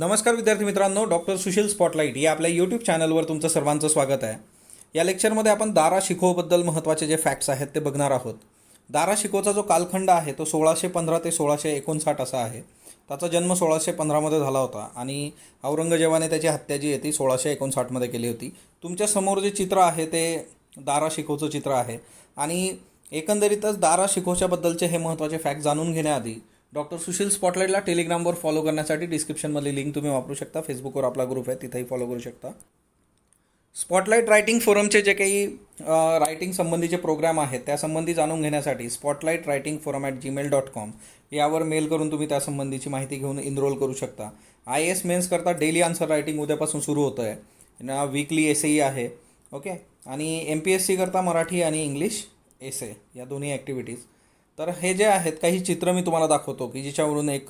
नमस्कार विद्यार्थी मित्रांनो, डॉक्टर सुशील स्पॉटलाईट या आपल्या यूट्यूब चॅनलवर तुमचं सर्वांचं स्वागत आहे. या लेक्चरमध्ये आपण दारा शिकोबद्दल महत्त्वाचे जे फॅक्ट्स आहेत ते बघणार आहोत. दारा शिकोचा जो कालखंड आहे तो 1615 ते 1659 असा आहे. त्याचा जन्म 1615मध्ये झाला होता आणि औरंगजेबाने त्याची हत्या जी आहे ती 1659मध्ये केली होती. तुमच्या समोर जे चित्र आहे ते दारा शिकोचं चित्र आहे आणि एकंदरीतच दारा शिकोच्याबद्दलचे हे महत्त्वाचे फॅक्ट जाणून घेण्याआधी डॉक्टर सुशील स्पॉटलाईटला टेलिग्रामवर फॉलो करण्यासाठी डिस्क्रिप्शनमधली लिंक तुम्ही वापरू शकता. फेसबुकवर आपला ग्रुप आहे, तिथेही फॉलो करू शकता. स्पॉटलाईट रायटिंग फोरमचे जे काही रायटिंग संबंधीचे प्रोग्राम आहेत त्यासंबंधी जाणून घेण्यासाठी spotlightrightforum@gmail.com यावर मेल करून तुम्ही त्यासंबंधीची माहिती घेऊन इनरोल करू शकता. IAS मेन्स करता डेली आन्सर रायटिंग उद्यापासून सुरू होतं आहे. वीकली एसेही आहे. ओके. आणि MPSC करता मराठी आणि इंग्लिश एसे या दोन्ही ॲक्टिव्हिटीज. तर हे जे आहेत काही चित्र मी तुम्हाला दाखवतो की जिच्यावरून एक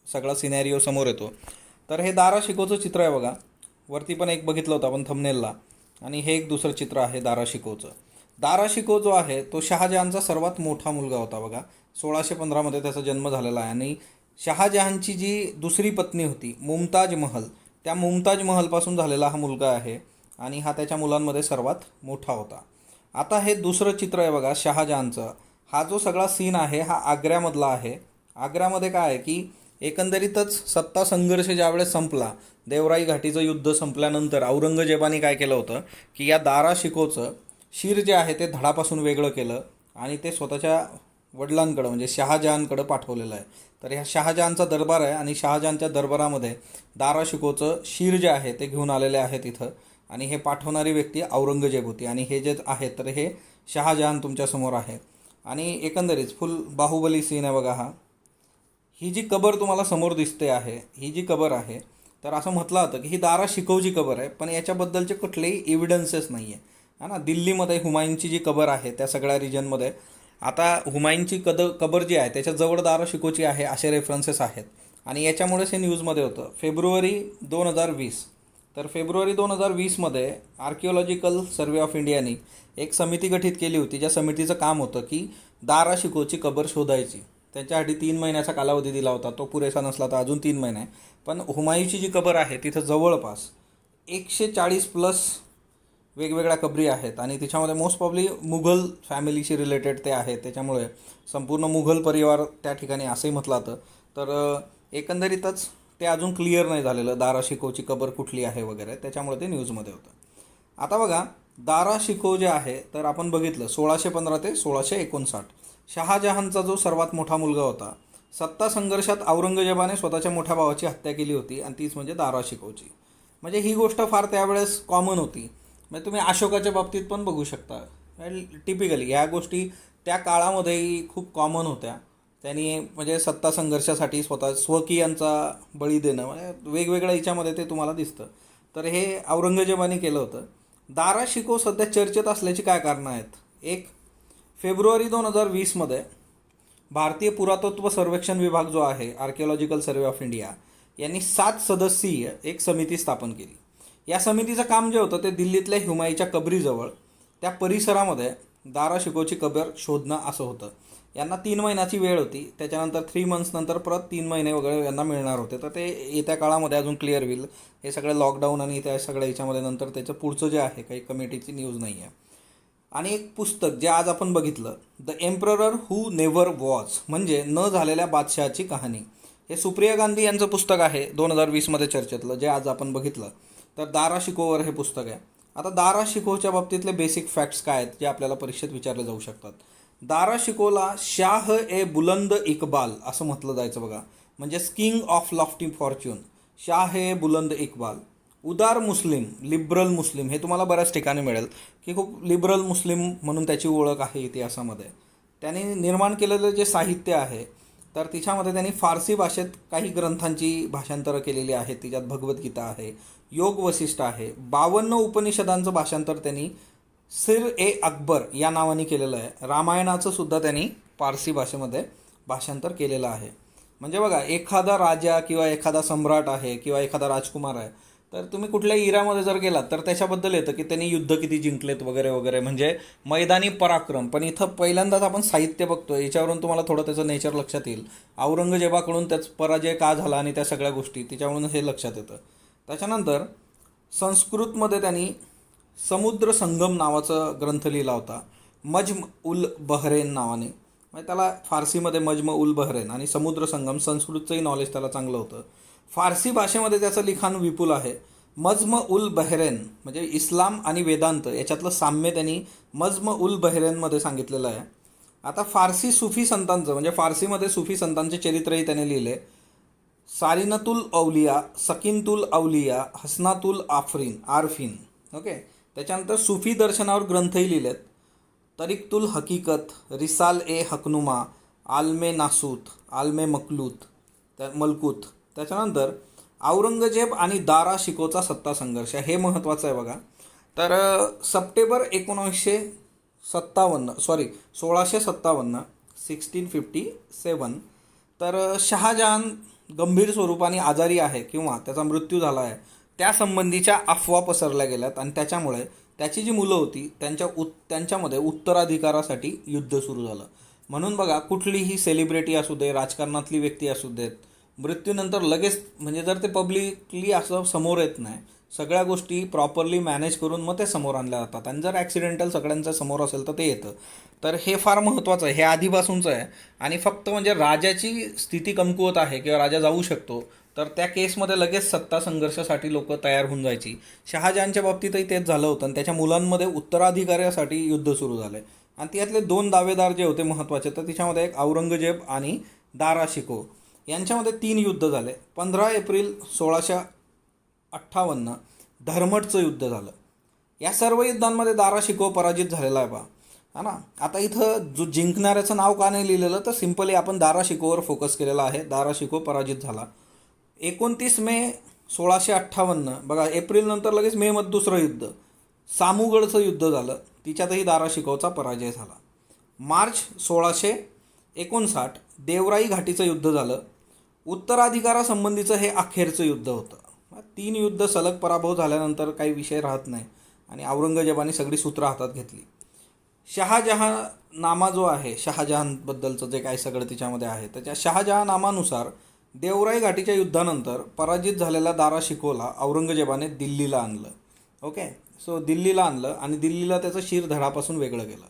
सगळा सिनॅरिओ समोर येतो. तर हे दारा शिकोचं चित्र आहे बघा. वरती पण एक बघितलं होतं आपण थंबनेलला, आणि हे एक दुसरं चित्र आहे दारा शिकोचं. दारा शिको जो आहे तो शहाजहानचा सर्वात मोठा मुलगा होता बघा. 1615मध्ये त्याचा जन्म झालेला आहे आणि शहाजहानची जी दुसरी पत्नी होती मुमताज महल, त्या मुमताज महलपासून झालेला हा मुलगा आहे आणि हा त्याच्या मुलांमध्ये सर्वात मोठा होता. आता हे दुसरं चित्र आहे बघा शहाजहानचं. हा जो सगळा सीन आहे हा आग्र्यामधला आहे. आग्र्यामध्ये काय आहे की एकंदरीतच सत्ता संघर्ष ज्यावेळेस संपला, देवराई घाटीचं युद्ध संपल्यानंतर औरंगजेबाने काय केलं होतं की या दारा शिकोचं शीर जे आहे ते धडापासून वेगळं केलं आणि ते स्वतःच्या वडिलांकडं म्हणजे शहाजहानकडं पाठवलेलं आहे. तर ह्या शहाजहानचा दरबार आहे आणि शहाजहानच्या दरबारामध्ये दारा शिकोचं शीर जे आहे ते घेऊन आलेले आहे तिथं, आणि हे पाठवणारी व्यक्ती औरंगजेब होती. आणि हे जे आहे तर हे शहाजहान तुमच्यासमोर आहे आणि एकंदरीत फुल बाहुबली सीन आहे बघा. ही जी कबर तुम्हाला समोर दिसते आहे, ही जी कबर आहे तर असं म्हटलं जातं की ही दारा शिकोची कबर आहे, पण याच्याबद्दलचे कुठलेही एव्हिडन्सेस नाही आहे. है ना. दिल्लीमध्ये हुमायूनची जी कबर आहे त्या सगळ्या रिजनमध्ये आता हुमायूनची कबर जी आहे त्याच्याजवळ दारा शिकोची आहे असे रेफरन्सेस आहेत आणि याच्यामुळेच हे न्यूजमध्ये होतं. फेब्रुवारी 2020, तर फेब्रुवारी 2020मध्ये आर्किओलॉजिकल सर्वे ऑफ इंडियानी एक समिती गठीत केली होती. ज्या समितीचं काम होतं की दारा शिकोची कबर शोधायची. त्यांच्यासाठी 3 महिन्याचा कालावधी दिला होता. तो पुरेसा नसला तर अजून 3 महिने. पण हुमायूची जी कबर आहे तिथं जवळपास 140+ वेगवेगळ्या कबरी आहेत आणि त्याच्यामध्ये मोस्ट प्रॉब्ली मुघल फॅमिलीशी रिलेटेड ते आहेत. त्याच्यामुळे संपूर्ण मुघल परिवार त्या ठिकाणी असंही म्हटलं जातं. तर एकंदरीतच ते अजून क्लिअर नाही झालेलं दारा शिकोची कबर कुठली आहे वगैरे, त्याच्यामुळे ते न्यूजमध्ये होतं. आता बघा दारा शिको जे आहे तर आपण बघितलं 1615 ते 1659. शहाजहानचा जो सर्वात मोठा मुलगा होता, सत्ता संघर्षात औरंगजेबाने स्वतःच्या मोठ्या भावाची हत्या केली होती आणि तीच म्हणजे दारा शिकोची. म्हणजे ही गोष्ट फार त्यावेळेस कॉमन होती. म्हणजे तुम्ही अशोकाच्या बाबतीत पण बघू शकता. टिपिकली ह्या गोष्टी त्या काळामध्येही खूप कॉमन होत्या. त्यांनी म्हणजे सत्ता संघर्षासाठी स्वतः स्वकीयांचा बळी देणं म्हणजे वेगवेगळ्या याच्यामध्ये ते तुम्हाला दिसतं. तर हे औरंगजेबाने केलं होतं. दारा शिको सध्या चर्चेत असल्याची काय कारणं आहेत. एक, फेब्रुवारी 2020मध्ये भारतीय पुरातत्व सर्वेक्षण विभाग जो आहे आर्किओलॉजिकल सर्वे ऑफ इंडिया यांनी 7 सदस्यीय एक समिती स्थापन केली. या समितीचं काम जे होतं ते दिल्लीतल्या हुमायूच्या कबरीजवळ त्या परिसरामध्ये दारा शिकोची कबर शोधणं असं होतं. यांना 3 महिन्याची वेळ होती. त्याच्यानंतर 3 मंथ्स नंतर परत 3 महिने वगैरे यांना मिळणार होते. तर ते येत्या काळामध्ये अजून क्लिअर होईल. हे सगळे लॉकडाऊन आणि त्या सगळ्या याच्यामध्ये नंतर त्याचं पुढचं जे आहे काही कमिटीची न्यूज नाही आहे. आणि एक पुस्तक जे आज आपण बघितलं, the emperor who never was, म्हणजे न झालेल्या बादशहाची कहाणी, हे सुप्रिया गांधी यांचं पुस्तक आहे 2020मध्ये चर्चेतलं, जे आज आपण बघितलं. तर दारा शिकोवर हे पुस्तक आहे. आता दारा शिकोच्या बाबतीतले बेसिक फॅक्ट्स काय आहेत जे आपल्याला परीक्षेत विचारले जाऊ शकतात. दारा शिकोला शाह ए बुलंद इकबाल असं म्हटलं जायचं बघा, म्हणजे किंग ऑफ लॉफ्टी फॉर्च्यून, शाह ए बुलंद इकबाल. उदार मुस्लिम, लिबरल मुस्लिम, हे तुम्हाला बऱ्याच ठिकाणी मिळेल की खूप लिबरल मुस्लिम म्हणून त्याची ओळख आहे इतिहासामध्ये. त्यांनी निर्माण केलेलं जे साहित्य आहे तर तिच्यामध्ये त्यांनी फारसी भाषेत काही ग्रंथांची भाषांतरं केलेली आहेत. तिच्यात भगवद्गीता आहे, योग वसिष्ठ आहे, 52 उपनिषदांचं भाषांतर त्यांनी सिर ए अकबर या नावाने केलेलं आहे. रामायणाचं सुद्धा त्यांनी फारसी भाषेमध्ये भाषांतर केलेलं आहे. म्हणजे बघा एखादा राजा किंवा एखादा सम्राट आहे किंवा एखादा राजकुमार आहे तर तुम्ही कुठल्याही इरामध्ये जर गेलात तर त्याच्याबद्दल येतं की त्यांनी युद्ध किती जिंकलेत वगैरे वगैरे, म्हणजे मैदानी पराक्रम. पण इथं पहिल्यांदाच आपण साहित्य बघतो, याच्यावरून तुम्हाला थोडं त्याचं नेचर लक्षात येईल. औरंगजेबाकडून त्याच पराजय का झाला आणि त्या सगळ्या गोष्टी तिच्यावरून हे लक्षात येतं. त्याच्यानंतर संस्कृतमध्ये त्यांनी समुद्र संगम नावाचा ग्रंथ लिहिला होता, मज्म उल बहरेन नावाने. म्हणजे त्याला फारसीमध्ये मज्म उल बहरेन आणि समुद्र संगम, संस्कृतचंही नॉलेज त्याला चांगलं होतं. फारसी भाषेमध्ये त्याचं लिखाण विपुल आहे. मज्म उल बहरेन म्हणजे इस्लाम आणि वेदांत याच्यातलं साम्य त्यांनी मज्म उल बहरेनमध्ये सांगितलेलं आहे. आता फारसी सुफी संतांचं म्हणजे फारसीमध्ये सुफी संतांचे चरित्रही त्याने लिहिले. सारिनतुल औलिया, सकिनतुल औलिया, हसनातुल आरफिन. ओके. त्याच्यानंतर सुफी दर्शनावर ग्रंथही लिहिलेत. तरिकतुल हकीकत, रिसाल ए हकनुमा, आलमे नासूत, आलमे मलकूत. त्याच्यानंतर औरंगजेब आणि दारा शिकोचा सत्ता संघर्ष, हे महत्त्वाचं आहे बघा. तर सप्टेंबर 1657 1657 तर शहाजहान गंभीर स्वरूपाने आजारी आहे किंवा त्याचा मृत्यू झाला आहे त्यासंबंधीच्या अफवा पसरल्या गेल्यात आणि त्याच्यामुळे त्याची जी मुलं होती त्यांच्यामध्ये उत्तराधिकारासाठी युद्ध सुरू झालं. म्हणून बघा, कुठलीही सेलिब्रिटी असू दे, राजकारणातली व्यक्ती असू देत, मृत्यूनंतर लगेच म्हणजे जर ते पब्लिकली असं समोर येत नाही, सगळ्या गोष्टी प्रॉपरली मॅनेज करून मग ते समोर आणल्या जातात. आणि जर ॲक्सिडेंटल सगळ्यांच्या समोर असेल तर ते येतं. तर हे फार महत्त्वाचं आहे, हे आधीपासूनचं आहे. आणि फक्त म्हणजे राजाची स्थिती कमकुवत आहे किंवा राजा जाऊ शकतो तर त्या केसमध्ये लगेच सत्ता संघर्षासाठी लोक तयार होऊन जायची. शहाजहानच्या बाबतीतही तेच झालं होतं आणि त्याच्या मुलांमध्ये उत्तराधिकाऱ्यासाठी युद्ध सुरू झाले. आणि त्यातले 2 दावेदार जे होते महत्त्वाचे, तर त्याच्यामध्ये एक औरंगजेब आणि दारा शिको यांच्यामध्ये 3 युद्ध झाले. 15 एप्रिल 1658 धर्मटचं युद्ध झालं. या सर्व युद्धांमध्ये दारा शिको पराजित झालेला आहे बा, हा ना. आता इथं जो जिंकणाऱ्याचं नाव का नाही लिहिलेलं, तर सिम्पली आपण दारा शिकोवर फोकस केलेला आहे. दारा शिको पराजित झाला. 29 मे 1658 बघा, एप्रिलनंतर लगेच मेमध्ये दुसरं युद्ध, सामुगडचं युद्ध झालं, तिच्यातही दारा शिकोचा पराजय झाला. मार्च 1659 देवराई घाटीचं युद्ध झालं. उत्तराधिकारासंबंधीचं हे अखेरचं युद्ध होतं. 3 युद्ध सलग पराभव झाल्यानंतर काही विषय राहत नाही आणि औरंगजेबाने सगळी सूत्र हातात घेतली. शहाजहानामा जो आहे, शहाजहानबद्दलचं जे काही सगळं तिच्यामध्ये आहे, त्याच्या शहाजहानामानुसार देवराई घाटीच्या युद्धानंतर पराजित झालेल्या दारा शिकोला औरंगजेबाने दिल्लीला आणलं. ओके. सो दिल्लीला आणलं आणि दिल्लीला त्याचं शिर धडापासून वेगळं केलं.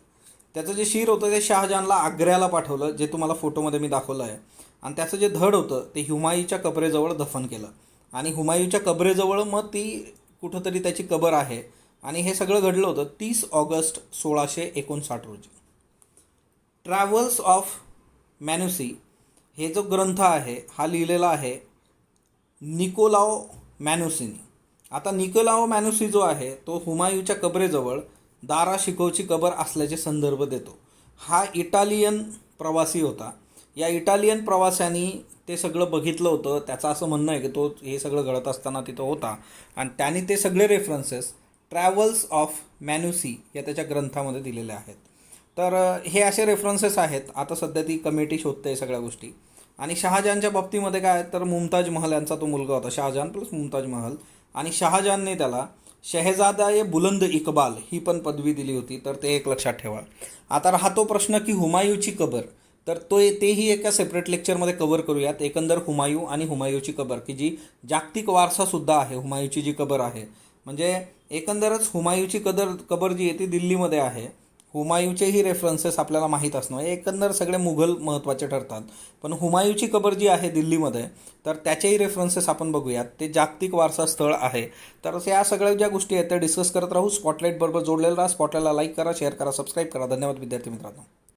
त्याचं जे शिर होतं ते शहाजहानला आग्र्याला पाठवलं, जे तुम्हाला फोटोमध्ये मी दाखवलं आहे. आणि त्याचं जे धड होतं ते हुमायूच्या कबरेजवळ दफन केलं. आणि हुमायूच्या कबरेजवळ मग ती कुठंतरी त्याची कबर आहे. आणि हे सगळं घडलं होतं 30 ऑगस्ट 1659 रोजी. ट्रॅव्हल्स ऑफ मॅन्युसी हे जो ग्रंथ आहे हा लिहिलेला आहे निकोलाओ मॅन्युसीनी. आता निकोलाओ मॅन्युसी जो आहे तो हुमायूच्या कबरेजवळ दारा शिकोची कबर असल्याचे संदर्भ देतो. हा इटालियन प्रवासी होता. या इटालियन प्रवाशांनी ते सगळं बघितलं होतं. त्याचं असं म्हणणं आहे की तो हे सगळं घडत असताना तिथं होता आणि त्यांनी ते सगळे रेफरन्सेस ट्रॅव्हल्स ऑफ मॅन्युसी या त्याच्या ग्रंथामध्ये दिलेले आहेत. तर हे असे रेफरन्सेस आहेत. आता सध्या ती कमिटी शोधते सगळ्या गोष्टी. आणि शहाजहानच्या बाबतीमध्ये काय तर मुमताज महल यांचा तो मुलगा होता, शहाजहान प्लस मुमताज महल. आणि शहाजहानने त्याला शहजादा बुलंद इकबाल ही पण पदवी दिली होती. तर ते एक लक्षात ठेवा. आता राहतो प्रश्न की हुमायूची कबर, तर तेही एका सेपरेट लेक्चरमध्ये कव्हर करूयात. एकंदर हुमायूं आणि हुमायूची कबर की जी जागतिक वारसासुद्धा आहे. हुमायूची जी कबर आहे म्हणजे एकंदरच हुमायूची कबर जी आहे ती दिल्लीमध्ये आहे. हुमायूचेही रेफरन्सेस आपल्याला माहीत असणं, एकंदर सगळे मुघल महत्त्वाचे ठरतात. पण हुमायूची कबर जी आहे दिल्लीमध्ये तर त्याचेही रेफरन्सेस आपण बघूयात. ते जागतिक वारसा स्थळ आहे. तर या सगळ्या ज्या गोष्टी आहेत त्या डिस्कस करत राहू. स्पॉटलाईट बरोबर जोडलेलं राहा. स्पॉटलाईटला लाईक करा, शेअर करा, सबस्क्राईब करा. धन्यवाद विद्यार्थी मित्रांनो.